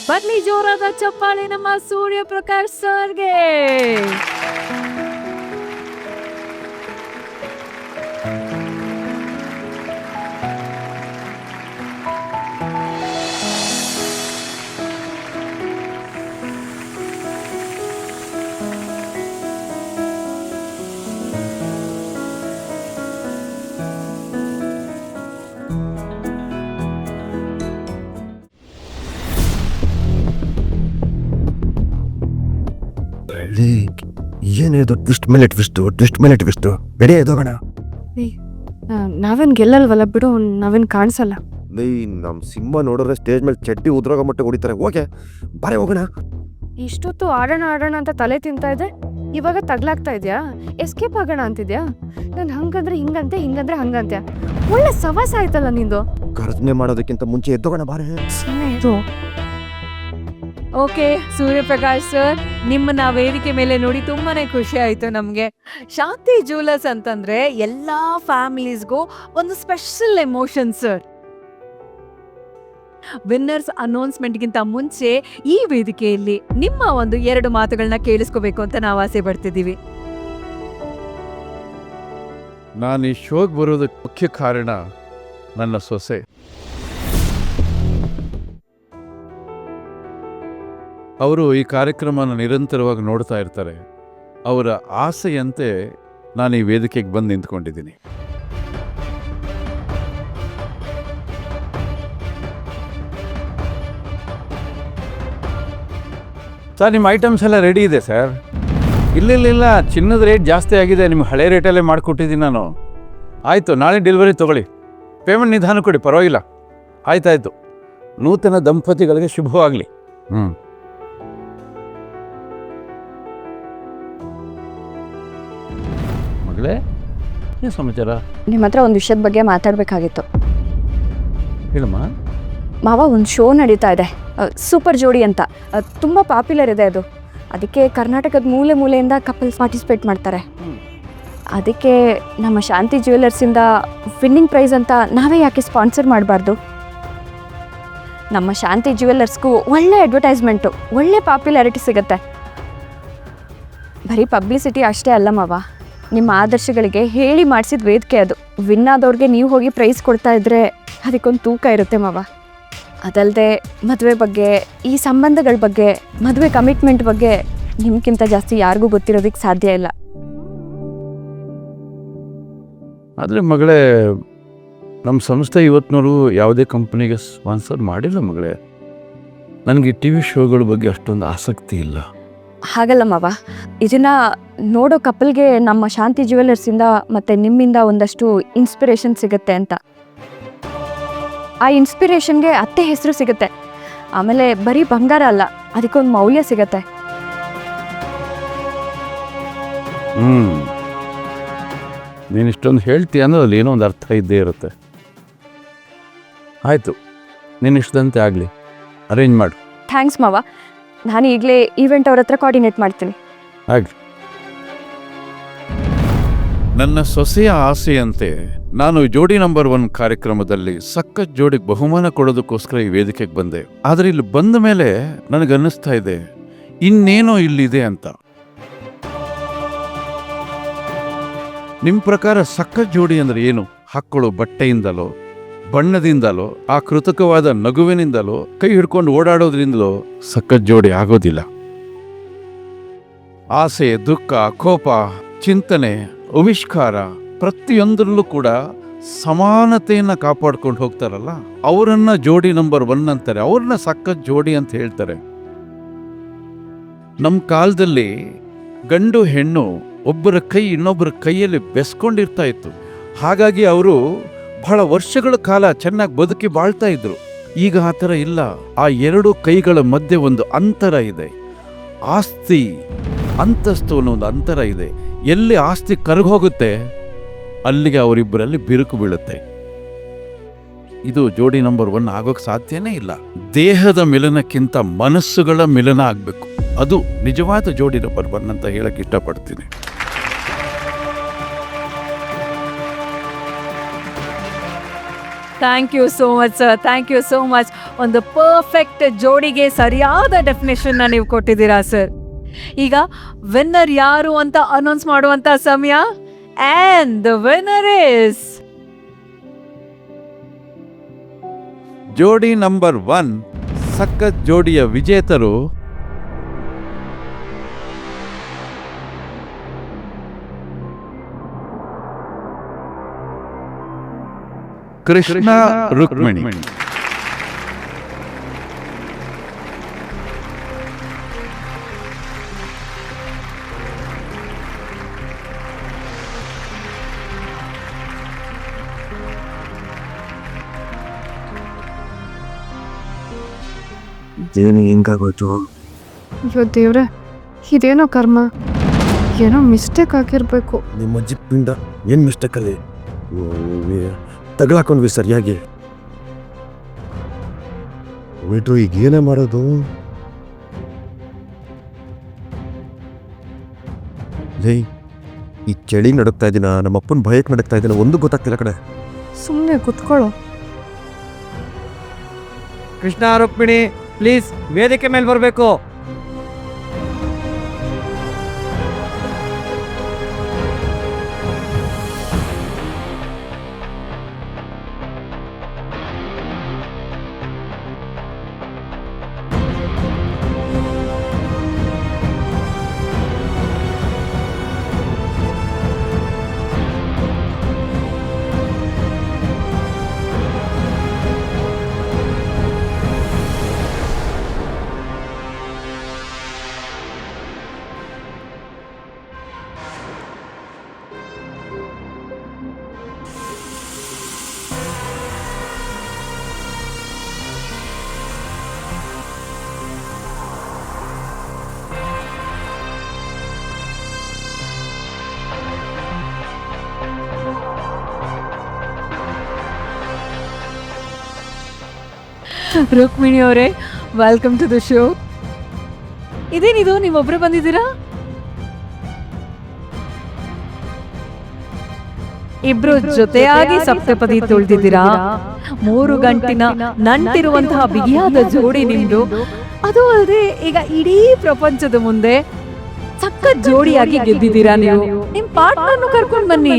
ಬರ್ಲಿ ಜೋರಾದ ಚಪ್ಪಾಳೆ ನಮ್ಮ ಸೂರ್ಯ ಪ್ರಕಾಶ್ ಸರ್ಗೆ. ಏನೇದು ಟ್ವಿಸ್ಟ್ ಮೇಲೆ ಟ್ವಿಸ್ಟು ರೆಡಿ ಆಯ್ತೋಗೋಣ. ನಾವೇನ್ ಗೆಲ್ಲಲ್ವಲ್ಲ ಬಿಡು, ನಾವೇನ್ ಕಾಣಿಸಲ್ಲ. ನಮ್ಮ ಸಿಂಹ ನೋಡಿದ್ರೆ ಸ್ಟೇಜ್ ಮೇಲೆ ಚಡ್ಡಿ ಉದ್ರೋಗ ಮಟ್ಟ ಹೊಡಿತಾರೆ. ಓಕೆ ಬಾರೆ ಹೋಗೋಣ. ಇಷ್ಟೊತ್ತು ಆಡೋಣ ಅಂತ ತಲೆ ತಿಂತಾ ಇದೆ, ಇವಾಗ ತಗ್ಲಾಗ್ತಾ ಇದ್ಯಾ? ಎಸ್ಕೇಪ್ ಆಗೋಣ ಅಂತಿದ್ಯಾ? ನಾನು ಹಂಗಂದ್ರೆ ಹಿಂಗಂತೆ, ಹಿಂಗಂದ್ರೆ ಹಂಗಂತೆ. ಒಳ್ಳೆ ಸವಾಸ ಆಯ್ತಲ್ಲ ನಿಂದು. ಗರ್ಜನೆ ಮಾಡೋದಕ್ಕಿಂತ ಮುಂಚೆ ಎದ್ದೋಗೋಣ ಬಾರೆ. ಇದು ಓಕೆ ಸೂರ್ಯಪ್ರಕಾಶ್ ಸರ್, ನಿಮ್ಮನ್ನ ವೇದಿಕೆ ಮೇಲೆ ನೋಡಿ ತುಂಬಾನೇ ಖುಷಿ ಆಯ್ತು ನಮ್ಗೆ. ಶಾಂತಿ ಜ್ಯುವೆಲರ್ಸ್ ಅಂತಂದ್ರೆ ಎಲ್ಲಾ ಫ್ಯಾಮಿಲೀಸ್ಗೂ ಒಂದು ಸ್ಪೆಷಲ್ ಎಮೋಷನ್ ಸರ್. ವಿನ್ನರ್ಸ್ ಅನೌನ್ಸ್ಮೆಂಟ್ಗಿಂತ ಮುಂಚೆ ಈ ವೇದಿಕೆಯಲ್ಲಿ ನಿಮ್ಮ ಒಂದು 2 ಮಾತುಗಳನ್ನ ಕೇಳಿಸ್ಕೋಬೇಕು ಅಂತ ನಾವು ಆಸೆ ಪಡ್ತಿದ್ದೀವಿ. ನಾನು ಈ ಶೋಗೆ ಬರೋದಕ್ಕೆ ಮುಖ್ಯ ಕಾರಣ ನನ್ನ ಸೊಸೆ. ಅವರು ಈ ಕಾರ್ಯಕ್ರಮನ ನಿರಂತರವಾಗಿ ನೋಡ್ತಾ ಇರ್ತಾರೆ. ಅವರ ಆಸೆಯಂತೆ ನಾನು ಈ ವೇದಿಕೆಗೆ ಬಂದು ನಿಂತ್ಕೊಂಡಿದ್ದೀನಿ. ಸರ್, ನಿಮ್ಮ ಐಟಮ್ಸ್ ಎಲ್ಲ ರೆಡಿ ಇದೆ ಸರ್. ಇಲ್ಲ, ಚಿನ್ನದ ರೇಟ್ ಜಾಸ್ತಿ ಆಗಿದೆ. ನಿಮ್ಮ ಹಳೆ ರೇಟಲ್ಲೇ ಮಾಡಿಕೊಟ್ಟಿದ್ದೀನಿ ನಾನು. ಆಯಿತು, ನಾಳೆ ಡೆಲಿವರಿ ತೊಗೊಳ್ಳಿ. ಪೇಮೆಂಟ್ ನಿಧಾನ ಕೊಡಿ, ಪರವಾಗಿಲ್ಲ. ಆಯ್ತಾಯಿತು. ನೂತನ ದಂಪತಿಗಳಿಗೆ ಶುಭವಾಗಲಿ. ಮಗಳೇ, ಏನು ಸಮಾಚಾರ? ನಿಮ್ಮ ಹತ್ರ ಒಂದು ವಿಷಯದ ಬಗ್ಗೆ ಮಾತಾಡಬೇಕಾಗಿತ್ತು. ಹೇಳಮ್ಮ. ಮಾವ, ಒಂದು ಶೋ ನಡೀತಾ ಇದೆ, ಸೂಪರ್ ಜೋಡಿ ಅಂತ. ತುಂಬ ಪಾಪ್ಯುಲರ್ ಇದೆ ಅದು. ಅದಕ್ಕೆ ಕರ್ನಾಟಕದ ಮೂಲೆಯಿಂದ ಕಪಲ್ಸ್ ಪಾರ್ಟಿಸಿಪೇಟ್ ಮಾಡ್ತಾರೆ. ಅದಕ್ಕೆ ನಮ್ಮ ಶಾಂತಿ ಜ್ಯುವೆಲರ್ಸಿಂದ ವಿನ್ನಿಂಗ್ ಪ್ರೈಸ್ ಅಂತ ನಾವೇ ಯಾಕೆ ಸ್ಪಾನ್ಸರ್ ಮಾಡಬಾರ್ದು? ನಮ್ಮ ಶಾಂತಿ ಜ್ಯುವೆಲರ್ಸ್ಗೂ ಒಳ್ಳೆ ಅಡ್ವರ್ಟೈಸ್ಮೆಂಟು, ಒಳ್ಳೆ ಪಾಪ್ಯುಲಾರಿಟಿ ಸಿಗುತ್ತೆ. ಬರೀ ಪಬ್ಲಿಸಿಟಿ ಅಷ್ಟೇ ಅಲ್ಲ ಮಾವ, ನಿಮ್ಮ ಆದರ್ಶಗಳಿಗೆ ಹೇಳಿ ಮಾಡಿಸಿದ ವೇದಿಕೆ ಅದು. ವಿನ್ ಆದವ್ರಿಗೆ ನೀವು ಹೋಗಿ ಪ್ರೈಸ್ ಕೊಡ್ತಾ ಇದ್ರೆ ಅದಕ್ಕೊಂದು ತೂಕ ಇರುತ್ತೆ ಮಾವ. ಅದಲ್ಲದೆ ಮದುವೆ ಬಗ್ಗೆ, ಈ ಸಂಬಂಧಗಳ ಬಗ್ಗೆ, ಮದುವೆ ಕಮಿಟ್ಮೆಂಟ್ ಬಗ್ಗೆ ನಿಮ್ಗಿಂತ ಜಾಸ್ತಿ ಯಾರಿಗೂ ಗೊತ್ತಿರೋದಕ್ಕೆ ಸಾಧ್ಯ ಇಲ್ಲ. ಆದರೆ ಮಗಳೇ, ನಮ್ಮ ಸಂಸ್ಥೆ ಇವತ್ತಿನವರು ಯಾವುದೇ ಕಂಪ್ನಿಗೆ ಸ್ಪಾನ್ಸರ್ ಮಾಡಿಲ್ಲ ಮಗಳೇ. ನನಗೆ ಟಿ ವಿ ಶೋಗಳ ಬಗ್ಗೆ ಅಷ್ಟೊಂದು ಆಸಕ್ತಿ ಇಲ್ಲ. ಹಾಗಲ್ಲ ಮಾವ, ಇದನ್ನು ನೋಡೋ ಕಪಲ್ಗೆ ನಮ್ಮ ಶಾಂತಿ ಜ್ಯುವೆಲರ್ಸಿಂದ ಮತ್ತು ನಿಮ್ಮಿಂದ ಒಂದಷ್ಟು ಇನ್ಸ್ಪಿರೇಷನ್ ಸಿಗುತ್ತೆ ಅಂತ. ಆ ಇನ್ಸ್ಪಿರೇಷನ್ಗೆ ಅತ್ತೆ ಹೆಸರು ಸಿಗುತ್ತೆ. ಆಮೇಲೆ ಬರೀ ಬಂಗಾರ ಅಲ್ಲ, ಅದಕ್ಕೊಂದು ಮೌಲ್ಯ ಸಿಗತ್ತೆ. ನೀನು ಇಷ್ಟೊಂದು ಹೇಳ್ತೀಯ ಅನ್ನೋದ್ರಲ್ಲಿ ಏನೋ ಒಂದು ಅರ್ಥ ಇದ್ದೇ ಇರುತ್ತೆ. ಆಯಿತು, ನೀನು ಇಷ್ಟದಂತೆ ಆಗಲಿ, ಅರೇಂಜ್ ಮಾಡು. ಥ್ಯಾಂಕ್ಸ್ ಮಾವ, ನಾನು ಈಗಲೇ ಈವೆಂಟ್ ಅವ್ರ ಹತ್ರ ಕೋಆರ್ಡಿನೇಟ್ ಮಾಡ್ತೀನಿ. ಆಗಲಿ. ನನ್ನ ಸೊಸೆಯ ಆಸೆಯಂತೆ ನಾನು ಜೋಡಿ ನಂಬರ್ 1 ಕಾರ್ಯಕ್ರಮದಲ್ಲಿ ಸಖತ್ ಜೋಡಿಗೆ ಬಹುಮಾನ ಕೊಡೋದಕ್ಕೋಸ್ಕರ ಈ ವೇದಿಕೆಗೆ ಬಂದೆ. ಆದರೆ ಇಲ್ಲಿ ಬಂದ ಮೇಲೆ ನನಗನ್ನಿಸ್ತಾ ಇದೆ ಇನ್ನೇನೋ ಇಲ್ಲಿದೆ ಅಂತ. ನಿಮ್ಮ ಪ್ರಕಾರ ಸಖತ್ ಜೋಡಿ ಅಂದರೆ ಏನು? ಹಾಕ್ಕೊಳ್ಳೋ ಬಟ್ಟೆಯಿಂದಲೋ, ಬಣ್ಣದಿಂದಲೋ, ಆ ಕೃತಕವಾದ ನಗುವಿನಿಂದಲೋ, ಕೈ ಹಿಡ್ಕೊಂಡು ಓಡಾಡೋದ್ರಿಂದಲೋ ಸಖತ್ ಜೋಡಿ ಆಗೋದಿಲ್ಲ. ಆಸೆ, ದುಃಖ, ಕೋಪ, ಚಿಂತನೆ, ಆವಿಷ್ಕಾರ ಪ್ರತಿಯೊಂದರಲ್ಲೂ ಕೂಡ ಸಮಾನತೆಯನ್ನು ಕಾಪಾಡ್ಕೊಂಡು ಹೋಗ್ತಾರಲ್ಲ, ಅವರನ್ನ ಜೋಡಿ ನಂಬರ್ 1 ಅಂತಾರೆ. ಅವ್ರನ್ನ ಸಖತ್ ಜೋಡಿ ಅಂತ ಹೇಳ್ತಾರೆ. ನಮ್ಮ ಕಾಲದಲ್ಲಿ ಗಂಡು ಹೆಣ್ಣು ಒಬ್ಬರ ಕೈ ಇನ್ನೊಬ್ಬರ ಕೈಯಲ್ಲಿ ಬೆಸ್ಕೊಂಡಿರ್ತಾ ಇತ್ತು. ಹಾಗಾಗಿ ಅವರು ಬಹಳ ವರ್ಷಗಳ ಕಾಲ ಚೆನ್ನಾಗಿ ಬದುಕಿ ಬಾಳ್ತಾ ಇದ್ರು. ಈಗ ಆ ಥರ ಇಲ್ಲ. ಆ 2 ಕೈಗಳ ಮಧ್ಯೆ ಒಂದು ಅಂತರ ಇದೆ. ಆಸ್ತಿ, ಅಂತಸ್ತು ಅನ್ನೋ ಒಂದು ಅಂತರ ಇದೆ. ಎಲ್ಲಿ ಆಸ್ತಿ ಕರಗೋಗುತ್ತೆ ಅಲ್ಲಿಗೆ ಅವರಿಬ್ಬರಲ್ಲಿ ಬಿರುಕು ಬೀಳುತ್ತೆ. ಇದು ಜೋಡಿ ನಂಬರ್ 1 ಆಗೋಕ್ಕೆ ಸಾಧ್ಯನೇ ಇಲ್ಲ. ದೇಹದ ಮಿಲನಕ್ಕಿಂತ ಮನಸ್ಸುಗಳ ಮಿಲನ ಆಗಬೇಕು. ಅದು ನಿಜವಾದ ಜೋಡಿ ನಂಬರ್ 1 ಅಂತ ಹೇಳಕ್ಕೆ ಇಷ್ಟಪಡ್ತೀನಿ. Thank you so much sir, thank you so much. ಒಂದು ಪರ್ಫೆಕ್ಟ್ ಜೋಡಿಗೆ ಸರಿಯಾದ ಡೆಫಿನೇಷನ್ನ ನೀವು ಕೊಟ್ಟಿದ್ದೀರಾ ಸರ್. ಈಗ ವಿನ್ನರ್ ಯಾರು ಅಂತ ಅನೌನ್ಸ್ ಮಾಡುವಂತ ಸಮಯ. ಆ್ಯಂಡ್ ದ ವಿನ್ನರ್ ಇಸ್ ಜೋಡಿ ನಂಬರ್ 1 ಸಖತ್ ಜೋಡಿಯ ವಿಜೇತರು ಕೃಷ್ಣ ರುಕ್ಮಿಣಿ. ಏನು ಹಿಂಗಾಗೋಯ್ತು? ಅಯ್ಯೋ ದೇವ್ರೆ, ಇದೇನೋ ಕರ್ಮ, ಏನೋ ಮಿಸ್ಟೇಕ್ ಆಗಿರ್ಬೇಕು. ನಿಮ್ಮ ಅಜ್ಜಿ ಪಿಂಡ ಏನು ಮಿಸ್ಟೇಕಲ್ಲಿ ತಗಲಾಕೊಂಡ್ವಿ ಸರಿಯಾಗಿ. ಬಿಟ್ರು ಈಗ ಏನೇ ಮಾಡೋದು? ಲೇ, ಈ ಚಳಿ ನಡುಕ್ತಾ ಇದ್ದೀನ, ನಮ್ಮ ಅಪ್ಪನ ಭಯಕ್ಕೆ ನಡುಕ್ತಾ ಇದ್ದೀನ, ಒಂದು ಗೊತ್ತಾಗ್ತಿಲ್ಲ ಕಡೆ. ಸುಮ್ಮನೆ ಕುತ್ಕೊಳ್ಳೋ. ಕೃಷ್ಣ ರುಕ್ಮಿಣಿ ಪ್ಲೀಸ್ ವೇದಿಕೆ ಮೇಲೆ ಬರಬೇಕು. ರುಕ್ಮಿಣಿ ಅವರೇ, ವೆಲ್ಕಮ್ ಟು ದ ಶೋ. ಇದೇನಿದು, ನೀವೊಬ್ರು ಬಂದಿದ್ದೀರಾ? ಇಬ್ರು ಜೊತೆಯಾಗಿ ಸಪ್ತಪದಿ ತುಳಿದಿದ್ದೀರಾ. 3 ಗಂಟಿನ ನಂಟಿರುವಂತಹ ಬಿಗಿಯಾದ ಜೋಡಿ ನಿಮ್ದು. ಅದು ಅಲ್ಲದೆ ಈಗ ಇಡೀ ಪ್ರಪಂಚದ ಮುಂದೆ ಸಖತ್ ಜೋಡಿಯಾಗಿ ಗೆದ್ದಿದ್ದೀರಾ ನೀವು. ನಿಮ್ ಪಾರ್ಟ್ನರ್ನು ಕರ್ಕೊಂಡ್ ಬನ್ನಿ.